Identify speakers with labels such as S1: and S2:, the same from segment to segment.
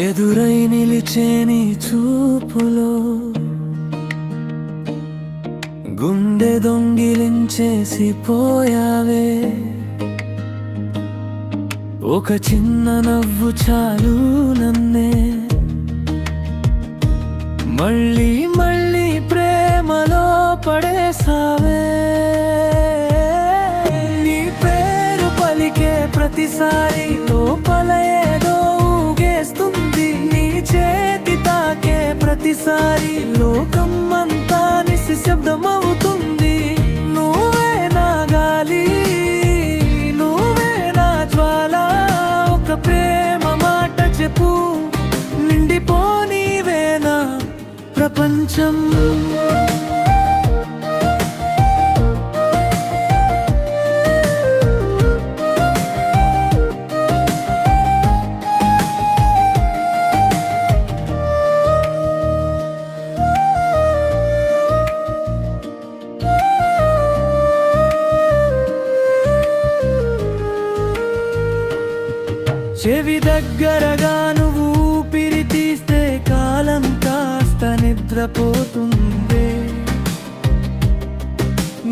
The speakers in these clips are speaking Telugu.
S1: ఎదురై నిలిచే నీ చూపులో గుండె దొంగిలించేసి పోయావే. ఒక చిన్న నవ్వు చాలు నన్నే మళ్ళీ మళ్ళీ ప్రేమలో పడేసావే. నీ పేరు పలికే ప్రతిసారి లోపల ఏదో ఊగేస్తుంది. నీ చేతి తాకే ప్రతిసారి లోకం అంతా నిశ్శబ్దమవుతుంది. నువ్వే నా గాలి, నువ్వే నా జ్వాల, ఒక ప్రేమ మాట చెప్పు, నిండిపోనీవే నా ప్రపంచం. చెవి దగ్గరగా నువ్వు ఊపిరి తీస్తే కాలం కాస్త నిద్రపోతుంది.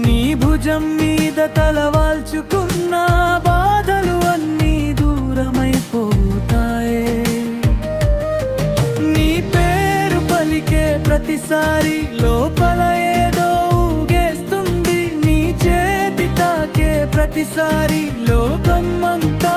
S1: నీ భుజం మీద తలవాల్చుకున్న బాధలు అన్నీ దూరమైపోతాయే. నీ పేరు పలికే ప్రతిసారి లోపల ఏదో ఊగేస్తుంది. నీ చేతి తాకే ప్రతిసారి లోకం అంతా